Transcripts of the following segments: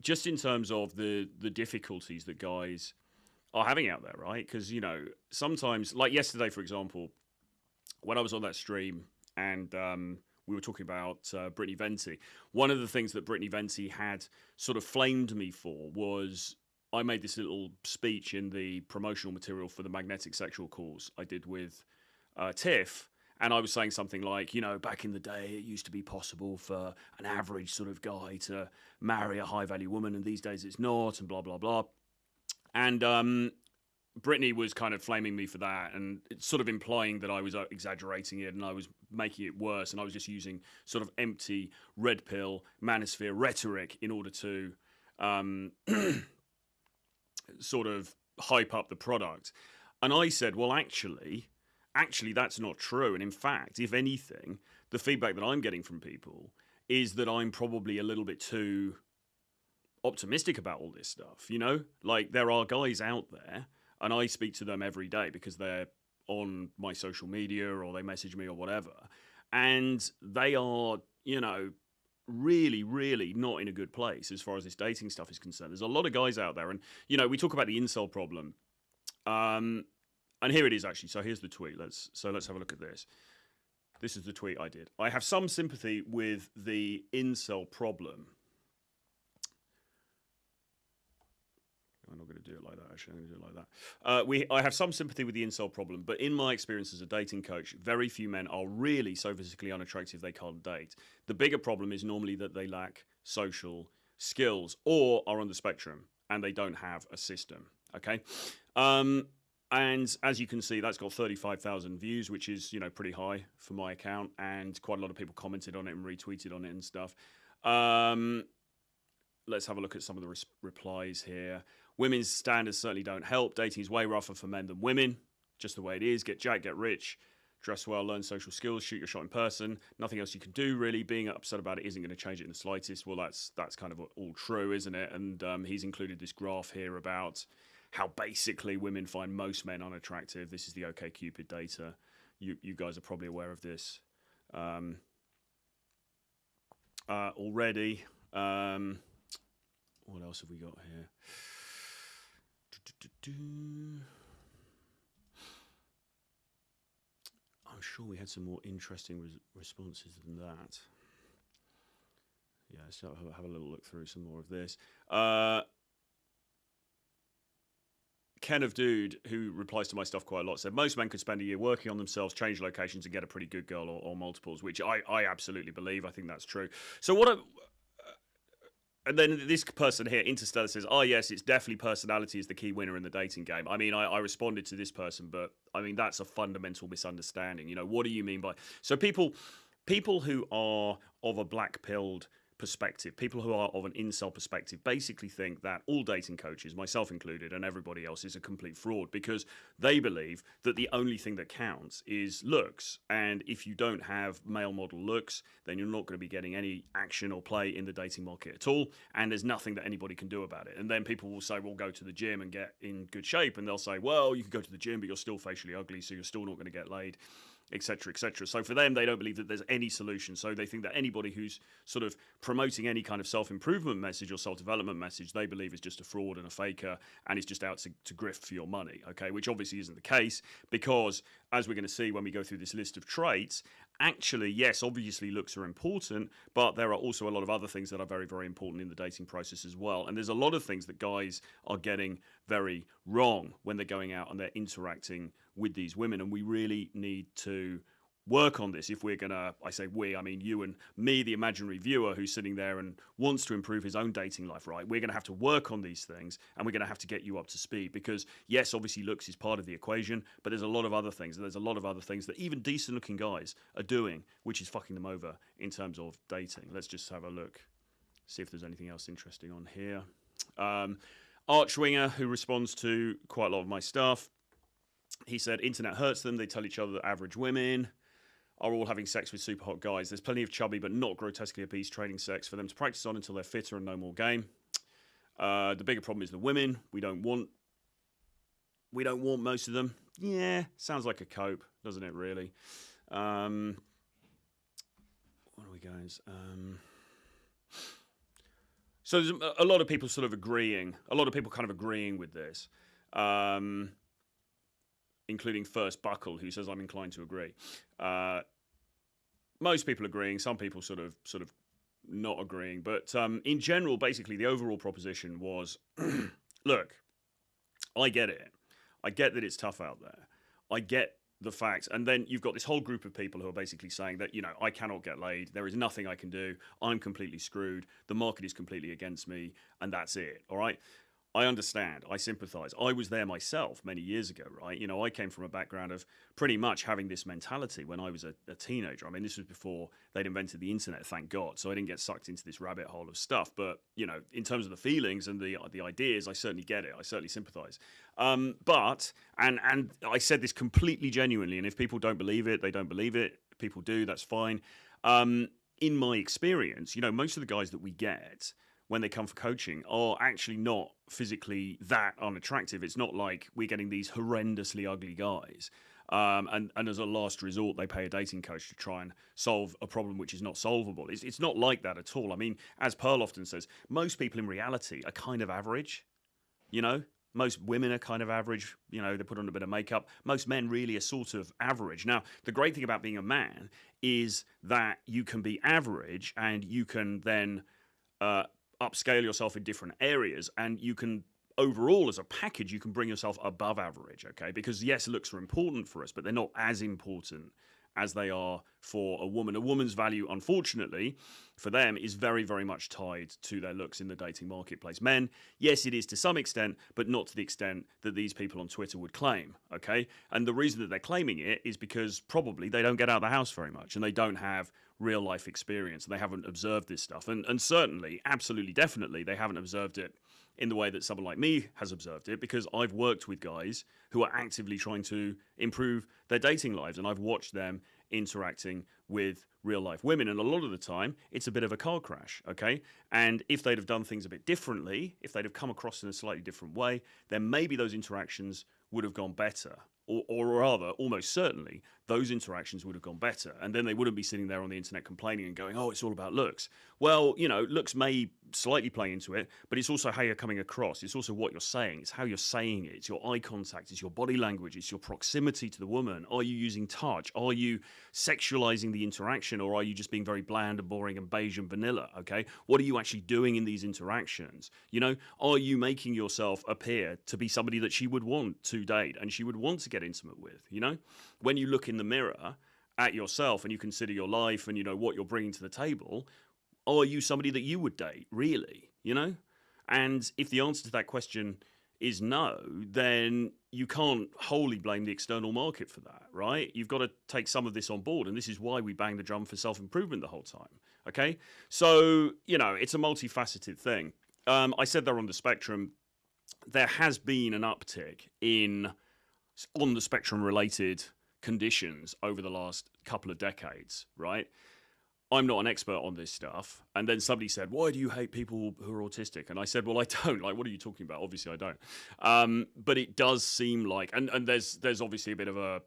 just in terms of the difficulties that guys are having out there, right? Because, you know, sometimes, like yesterday, for example, when I was on that stream and we were talking about Brittany Venti, one of the things that Brittany Venti had sort of flamed me for was I made this little speech in the promotional material for the magnetic sexual course I did with Tiff. And I was saying something like, you know, back in the day, it used to be possible for an average sort of guy to marry a high-value woman, and these days it's not, and blah, blah, blah. And Brittany was kind of flaming me for that, and it's sort of implying that I was exaggerating it and I was making it worse, and I was just using sort of empty red pill manosphere rhetoric in order to sort of hype up the product. And I said, well, actually, that's not true. And in fact, if anything, the feedback that I'm getting from people is that I'm probably a little bit too optimistic about all this stuff, you know? Like, there are guys out there, and I speak to them every day because they're on my social media or they message me or whatever, and they are, you know, really, really not in a good place as far as this dating stuff is concerned. There's a lot of guys out there, and, you know, we talk about the incel problem. And here it is, actually. So here's the tweet. Let's have a look at this. This is the tweet I did. I have some sympathy with the incel problem. I'm not going to do it like that, actually. I'm going to do it like that. I have some sympathy with the incel problem, but in my experience as a dating coach, very few men are really so physically unattractive they can't date. The bigger problem is normally that they lack social skills or are on the spectrum and they don't have a system, okay? And as you can see, that's got 35,000 views, which is, you know, pretty high for my account, and quite a lot of people commented on it and retweeted on it and stuff. Let's have a look at some of the replies here. Women's standards certainly don't help. Dating is way rougher for men than women. Just the way it is. Get jacked, get rich, dress well, learn social skills, shoot your shot in person. Nothing else you can do, really. Being upset about it isn't going to change it in the slightest. Well, that's kind of all true, isn't it? And he's included this graph here about how basically women find most men unattractive. This is the OkCupid data. You guys are probably aware of this already. What else have we got here? I'm sure we had some more interesting responses than that. Yeah, so I'll have a little look through some more of this. Ken of Dude, who replies to my stuff quite a lot, said most men could spend a year working on themselves, change locations, and get a pretty good girl or multiples, which I absolutely believe. I think that's true. So and then this person here, Interstellar, says, oh, yes, it's definitely personality is the key winner in the dating game. I mean, I responded to this person, but, I mean, that's a fundamental misunderstanding. You know, what do you mean by... So people who are of a black-pilled perspective, people who are of an incel perspective, basically think that all dating coaches, myself included, and everybody else is a complete fraud because they believe that the only thing that counts is looks. And if you don't have male model looks, then you're not going to be getting any action or play in the dating market at all. And there's nothing that anybody can do about it. And then people will say, well, go to the gym and get in good shape. And they'll say, well, you can go to the gym, but you're still facially ugly, so you're still not going to get laid, etc., etc. So for them, they don't believe that there's any solution. So they think that anybody who's sort of promoting any kind of self-improvement message or self-development message, they believe is just a fraud and a faker and is just out to grift for your money, okay? Which obviously isn't the case because, as we're going to see when we go through this list of traits, actually, yes, obviously looks are important, but there are also a lot of other things that are very, very important in the dating process as well. And there's a lot of things that guys are getting very wrong when they're going out and they're interacting with these women. And we really need to work on this if we're going to, I say we, I mean you and me, the imaginary viewer who's sitting there and wants to improve his own dating life, right? We're going to have to work on these things and we're going to have to get you up to speed because, yes, obviously looks is part of the equation, but there's a lot of other things. There's a lot of other things that even decent looking guys are doing, which is fucking them over in terms of dating. Let's just have a look, see if there's anything else interesting on here. Archwinger, who responds to quite a lot of my stuff, he said, internet hurts them. They tell each other that average women are all having sex with super hot guys. There's plenty of chubby but not grotesquely obese trading sex for them to practice on until they're fitter and no more game. The bigger problem is the women. We don't want most of them. Yeah, sounds like a cope, doesn't it, really? What are we guys? So there's a lot of people sort of agreeing, a lot of people kind of agreeing with this, including First Buckle, who says I'm inclined to agree. Most people agreeing, some people sort of not agreeing, but in general, basically the overall proposition was, look, I get it. I get that it's tough out there. I get the fact, and then you've got this whole group of people who are basically saying that, you know, I cannot get laid, there is nothing I can do, I'm completely screwed, the market is completely against me, and that's it, all right? I understand, I sympathize. I was there myself many years ago, right? You know, I came from a background of pretty much having this mentality when I was a teenager. I mean, this was before they'd invented the internet, thank God, so I didn't get sucked into this rabbit hole of stuff. But, you know, in terms of the feelings and the ideas, I certainly get it, I certainly sympathize. But I said this completely genuinely, and if people don't believe it, they don't believe it. If people do, that's fine. In my experience, you know, most of the guys that we get when they come for coaching are actually not physically that unattractive. It's not like we're getting these horrendously ugly guys. And as a last resort, they pay a dating coach to try and solve a problem which is not solvable. It's not like that at all. I mean, as Pearl often says, most people in reality are kind of average, you know? Most women are kind of average, you know, they put on a bit of makeup. Most men really are sort of average. Now, the great thing about being a man is that you can be average and you can then upscale yourself in different areas, and you can overall as a package you can bring yourself above average, okay? Because yes, looks are important for us, but they're not as important as they are for a woman. A woman's value, unfortunately, for them is very, very much tied to their looks in the dating marketplace. Men, yes, it is to some extent, but not to the extent that these people on Twitter would claim, okay? And the reason that they're claiming it is because probably they don't get out of the house very much, and they don't have real life experience. They haven't observed this stuff. And certainly, absolutely, definitely, they haven't observed it in the way that someone like me has observed it, because I've worked with guys who are actively trying to improve their dating lives, and I've watched them interacting with real life women, and a lot of the time it's a bit of a car crash, okay? And if they'd have done things a bit differently, if they'd have come across in a slightly different way, then maybe those interactions would have gone better. Or rather, almost certainly, those interactions would have gone better. And then they wouldn't be sitting there on the internet complaining and going, oh, it's all about looks. Well, you know, looks may slightly play into it, but it's also how you're coming across. It's also what you're saying. It's how you're saying it. It's your eye contact. It's your body language. It's your proximity to the woman. Are you using touch? Are you sexualizing the interaction? Or are you just being very bland and boring and beige and vanilla, okay? What are you actually doing in these interactions? You know, are you making yourself appear to be somebody that she would want to date and she would want to get intimate with, you know? When you look in the mirror at yourself and you consider your life and, you know, what you're bringing to the table, are you somebody that you would date, really, you know? And if the answer to that question is no, then you can't wholly blame the external market for that, right? You've got to take some of this on board, and this is why we bang the drum for self-improvement the whole time, okay? So, you know, it's a multifaceted thing. I said they're on the spectrum. There has been an uptick in on the spectrum related conditions over the last couple of decades, right? I'm not an expert on this stuff. And then somebody said, why do you hate people who are autistic? And I said, well, I don't. Like, what are you talking about? Obviously, I don't. But it does seem like, and there's obviously a bit of a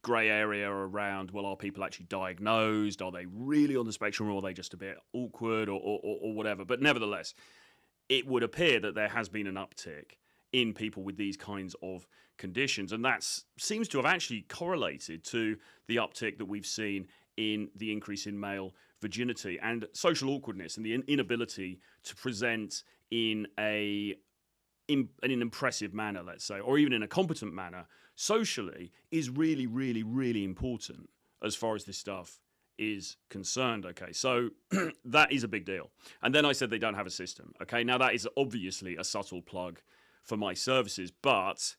grey area around, well, are people actually diagnosed? Are they really on the spectrum, or are they just a bit awkward or whatever? But nevertheless, it would appear that there has been an uptick in people with these kinds of conditions. And that seems to have actually correlated to the uptick that we've seen in the increase in male virginity and social awkwardness and the inability to present in an impressive manner, let's say, or even in a competent manner, socially, is really, really, really important as far as this stuff is concerned, okay? So that is a big deal. And then I said they don't have a system, okay? Now that is obviously a subtle plug for my services, but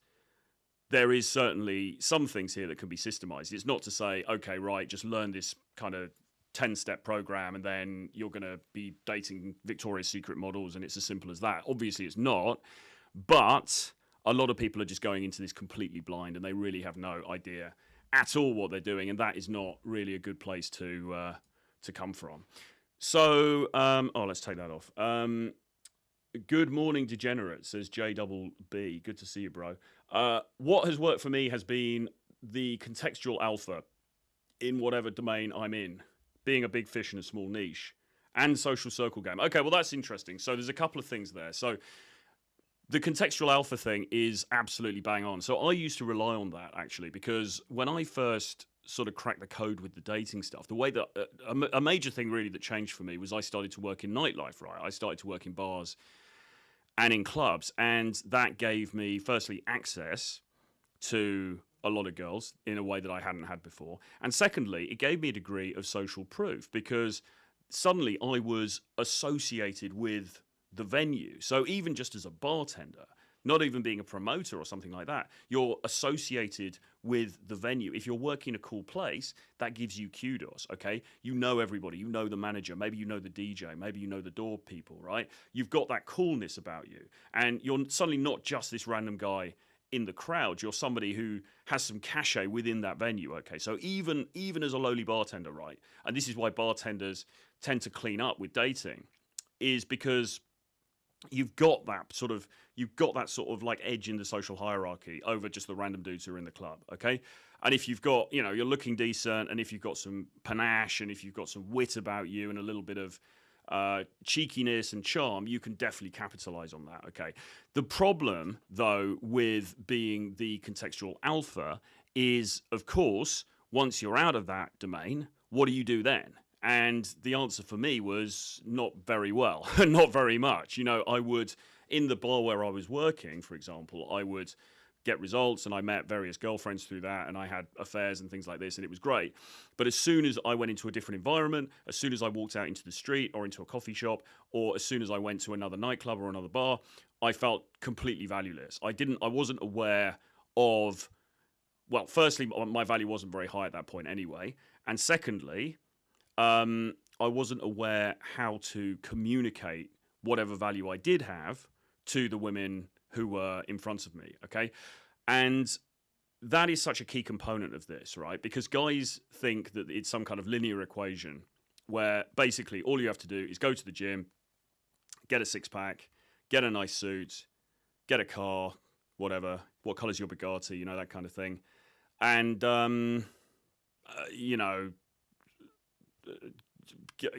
there is certainly some things here that can be systemized. It's not to say, okay, right, just learn this kind of 10-step program and then you're going to be dating Victoria's Secret models and it's as simple as that. Obviously it's not, but a lot of people are just going into this completely blind and they really have no idea at all what they're doing, and that is not really a good place to come from. So, let's take that off. Good morning, degenerate, says JBB. Good to see you, bro. What has worked for me has been the contextual alpha in whatever domain I'm in, being a big fish in a small niche, and social circle game. Okay, well, that's interesting. So there's a couple of things there. So the contextual alpha thing is absolutely bang on. So I used to rely on that, actually, because when I first sort of cracked the code with the dating stuff, the way that a major thing really that changed for me was I started to work in nightlife, right? I started to work in bars and in clubs, and that gave me, firstly, access to a lot of girls in a way that I hadn't had before. And secondly, it gave me a degree of social proof, because suddenly I was associated with the venue. So even just as a bartender, not even being a promoter or something like that, you're associated with the venue. If you're working a cool place, that gives you kudos, okay? You know everybody, you know the manager, maybe you know the DJ, maybe you know the door people, right? You've got that coolness about you. And you're suddenly not just this random guy in the crowd, you're somebody who has some cachet within that venue, okay? So even as a lowly bartender, right? And this is why bartenders tend to clean up with dating, is because you've got that sort of like edge in the social hierarchy over just the random dudes who are in the club, okay? And if you've got, you know, you're looking decent, and if you've got some panache, and if you've got some wit about you, and a little bit of cheekiness and charm, you can definitely capitalize on that, okay? The problem, though, with being the contextual alpha is, of course, once you're out of that domain, what do you do then? And the answer for me was not very well, not very much. You know, I would, in the bar where I was working, for example, I would get results, and I met various girlfriends through that, and I had affairs and things like this, and it was great. But as soon as I went into a different environment, as soon as I walked out into the street or into a coffee shop, or as soon as I went to another nightclub or another bar, I felt completely valueless. I wasn't aware of, well, firstly, my value wasn't very high at that point anyway. And secondly, I wasn't aware how to communicate whatever value I did have to the women who were in front of me, okay? And that is such a key component of this, right? Because guys think that it's some kind of linear equation where basically all you have to do is go to the gym, get a six-pack, get a nice suit, get a car, whatever, what color's your Bugatti, you know, that kind of thing. And, you know,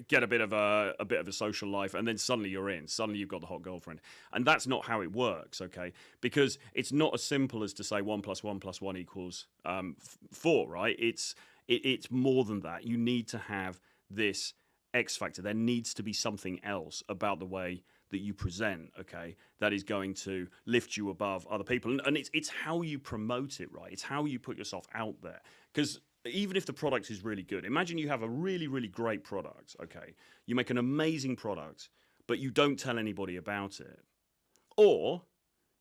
get a bit of a social life, and then suddenly you're in. Suddenly you've got the hot girlfriend, and that's not how it works, okay? Because it's not as simple as to say 1 + 1 + 1 equals 4, right? It's more than that. You need to have this X factor. There needs to be something else about the way that you present, okay, that is going to lift you above other people, and it's how you promote it, right? It's how you put yourself out there. Because even if the product is really good, imagine you have a really, really great product, okay? You make an amazing product, but you don't tell anybody about it. Or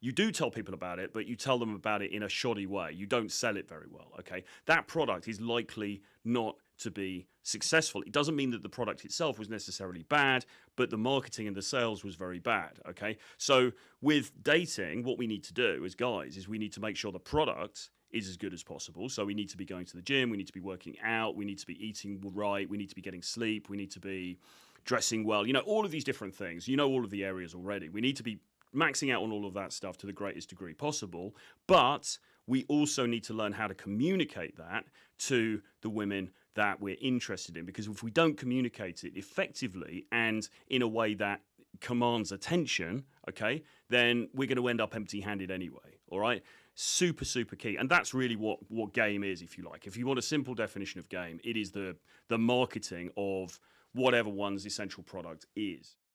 you do tell people about it, but you tell them about it in a shoddy way. You don't sell it very well, okay? That product is likely not to be successful. It doesn't mean that the product itself was necessarily bad, but the marketing and the sales was very bad, okay? So with dating, what we need to do as guys is we need to make sure the product is as good as possible. So we need to be going to the gym, we need to be working out, we need to be eating right, we need to be getting sleep, we need to be dressing well, you know, all of these different things. You know all of the areas already. We need to be maxing out on all of that stuff to the greatest degree possible, but we also need to learn how to communicate that to the women that we're interested in, because if we don't communicate it effectively and in a way that commands attention, okay, then we're going to end up empty-handed anyway, all right? Super, super key. And that's really what game is, if you like. If you want a simple definition of game, it is the marketing of whatever one's essential product is.